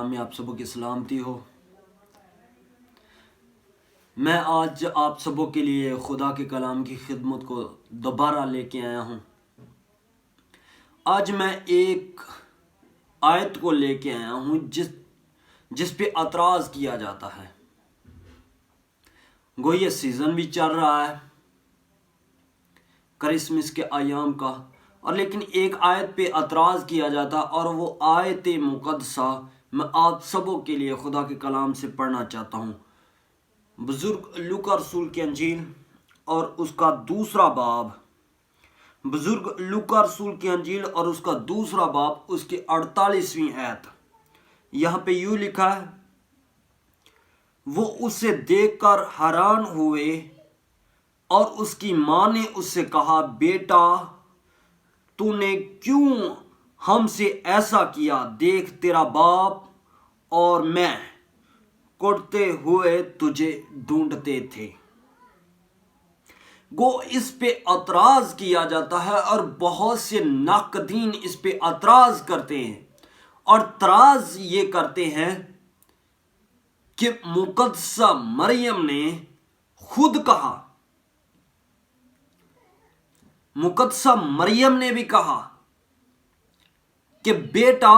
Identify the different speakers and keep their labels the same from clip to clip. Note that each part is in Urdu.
Speaker 1: میں آپ سبوں کی سلامتی ہو۔ میں آج آپ سبوں کے لیے خدا کے کلام کی خدمت کو دوبارہ لے کے آیا ہوں۔ آج میں ایک آیت کو لے کے آیا ہوں جس پہ اعتراض کیا جاتا ہے۔ گو یہ سیزن بھی چل رہا ہے کرسمس کے ایام کا، اور لیکن ایک آیت پہ اعتراض کیا جاتا، اور وہ آیت مقدسہ میں آپ سبوں کے لیے خدا کے کلام سے پڑھنا چاہتا ہوں۔ بزرگ لوکا رسول کی انجیل اور اس کا دوسرا باب، بزرگ لوکا رسول کی انجیل اور اس کا دوسرا باب، اس کی 48ویں آیت۔ یہاں پہ یوں لکھا ہے، وہ اسے دیکھ کر حیران ہوئے اور اس کی ماں نے اس سے کہا، بیٹا تو نے کیوں ہم سے ایسا کیا؟ دیکھ تیرا باپ اور میں کڑتے ہوئے تجھے ڈھونڈتے تھے۔ گو اس پہ اعتراض کیا جاتا ہے، اور بہت سے ناقدین اس پہ اعتراض کرتے ہیں، اور اعتراض یہ کرتے ہیں کہ مقدسہ مریم نے خود کہا، مقدسہ مریم نے بھی کہا کہ بیٹا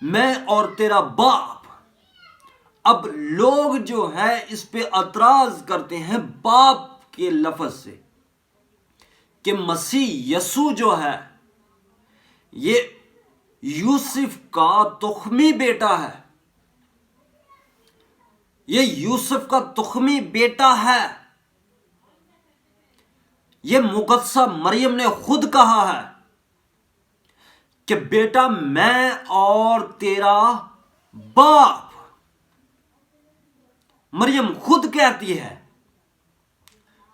Speaker 1: میں اور تیرا باپ۔ اب لوگ جو ہے اس پہ اعتراض کرتے ہیں باپ کے لفظ سے، کہ مسیح یسوع جو ہے یہ یوسف کا تخمی بیٹا ہے، یہ یوسف کا تخمی بیٹا ہے۔ یہ مقدسہ مریم نے خود کہا ہے کہ بیٹا میں اور تیرا باپ۔ مریم خود کہتی ہے۔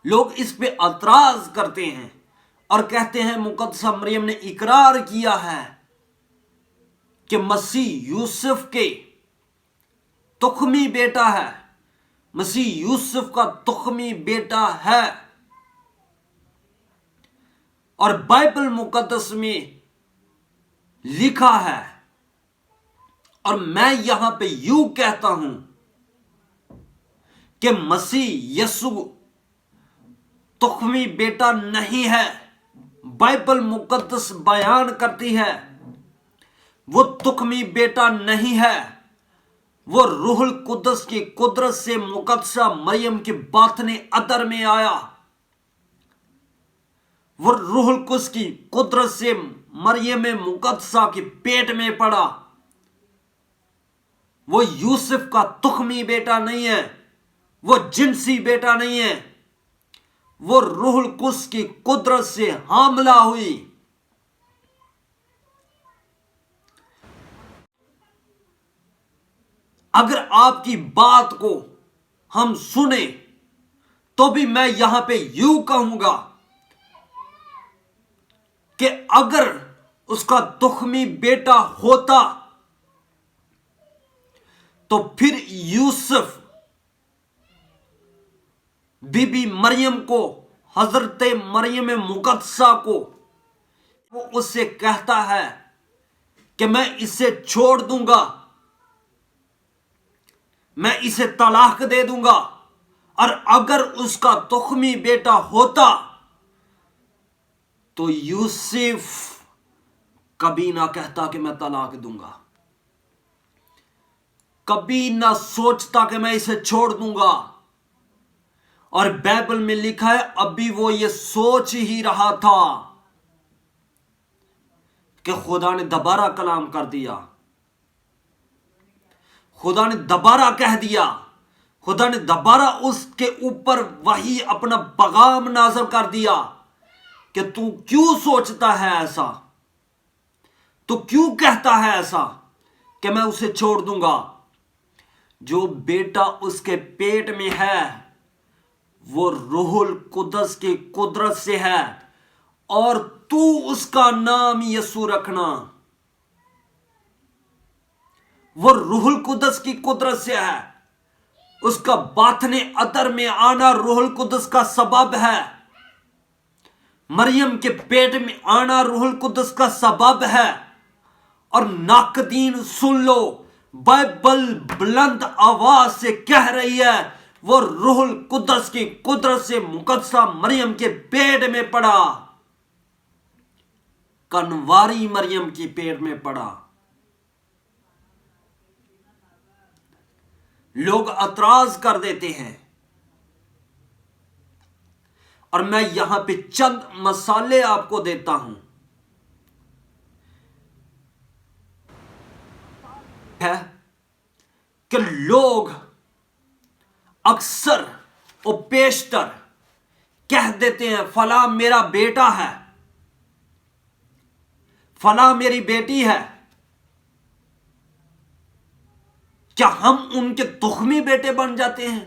Speaker 1: لوگ اس پہ اعتراض کرتے ہیں اور کہتے ہیں مقدسہ مریم نے اقرار کیا ہے کہ مسیح یوسف کے تخمی بیٹا ہے، مسیح یوسف کا تخمی بیٹا ہے۔ اور بائبل مقدس میں لکھا ہے، اور میں یہاں پہ یوں کہتا ہوں کہ مسیح یسوع تخمی بیٹا نہیں ہے۔ بائبل مقدس بیان کرتی ہے وہ تخمی بیٹا نہیں ہے، وہ روح القدس کی قدرت سے مقدسہ مریم کے باطن ادر میں آیا، وہ روح القدس کی قدرت سے مریم مقدسہ کے پیٹ میں پڑا۔ وہ یوسف کا تخمی بیٹا نہیں ہے، وہ جنسی بیٹا نہیں ہے، وہ روح القدس کی قدرت سے حاملہ ہوئی۔ اگر آپ کی بات کو ہم سنیں تو بھی میں یہاں پہ یوں کہوں گا کہ اگر اس کا تخمی بیٹا ہوتا تو پھر یوسف بی بی مریم کو، حضرت مریم مقدسہ کو، وہ اس سے کہتا ہے کہ میں اسے چھوڑ دوں گا، میں اسے طلاق دے دوں گا۔ اور اگر اس کا تخمی بیٹا ہوتا تو یوسف کبھی نہ کہتا کہ میں طلاق دوں گا، کبھی نہ سوچتا کہ میں اسے چھوڑ دوں گا۔ اور بائبل میں لکھا ہے ابھی وہ یہ سوچ ہی رہا تھا کہ خدا نے دوبارہ کلام کر دیا، خدا نے دوبارہ کہہ دیا، خدا نے دوبارہ اس کے اوپر وہی اپنا پیغام نازل کر دیا کہ تو کیوں سوچتا ہے ایسا، تو کیوں کہتا ہے ایسا کہ میں اسے چھوڑ دوں گا۔ جو بیٹا اس کے پیٹ میں ہے وہ روح القدس کی قدرت سے ہے، اور تو اس کا نام یسوع رکھنا۔ وہ روح القدس کی قدرت سے ہے، اس کا باطن ادر میں آنا روح القدس کا سبب ہے، مریم کے پیٹ میں آنا روح القدس کا سبب ہے، اور ناقدین سن لو، بائبل بلند آواز سے کہہ رہی ہے وہ روح القدس کی قدرت سے مقدسہ مریم کے پیٹ میں پڑا، کنواری مریم کی پیٹ میں پڑا۔ لوگ اعتراض کر دیتے ہیں، اور میں یہاں پہ چند مسالے آپ کو دیتا ہوں۔ ہے کہ لوگ اکثر و بیشتر کہہ دیتے ہیں فلاں میرا بیٹا ہے، فلاں میری بیٹی ہے۔ کیا ہم ان کے تخمی بیٹے بن جاتے ہیں؟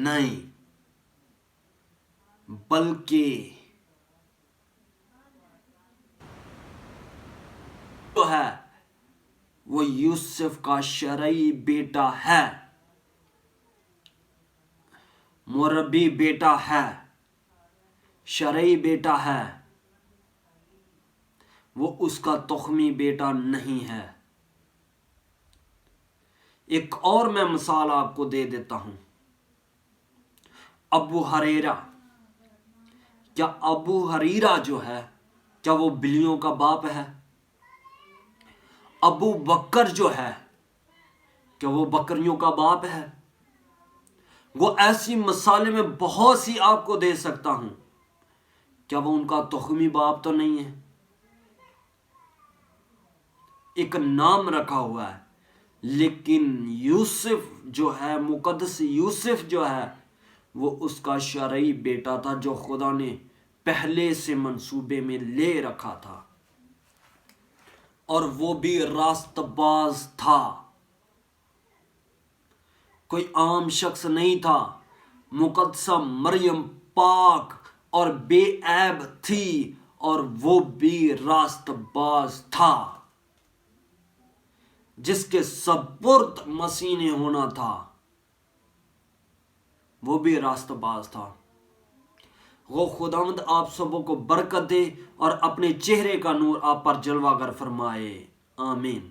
Speaker 1: نہیں، بلکہ جو ہے وہ یوسف کا شرعی بیٹا ہے، مربی بیٹا ہے، شرعی بیٹا ہے، وہ اس کا تخمی بیٹا نہیں ہے۔ ایک اور میں مثال آپ کو دے دیتا ہوں۔ ابو ہریرہ، کیا ابو ہریرہ جو ہے کیا وہ بلیوں کا باپ ہے؟ ابو بکر جو ہے کیا وہ بکریوں کا باپ ہے؟ وہ ایسی مثالیں میں بہت سی آپ کو دے سکتا ہوں، کیا وہ ان کا تخمی باپ تو نہیں ہے؟ ایک نام رکھا ہوا ہے، لیکن یوسف جو ہے، مقدس یوسف جو ہے، وہ اس کا شرعی بیٹا تھا جو خدا نے پہلے سے منصوبے میں لے رکھا تھا، اور وہ بھی راست باز تھا، کوئی عام شخص نہیں تھا۔ مقدسہ مریم پاک اور بے عیب تھی، اور وہ بھی راست باز تھا، جس کے سپرد مسیح نے ہونا تھا، وہ بھی راست باز تھا۔ وہ خداوند آپ سبوں کو برکت دے اور اپنے چہرے کا نور آپ پر جلوہ گر فرمائے، آمین۔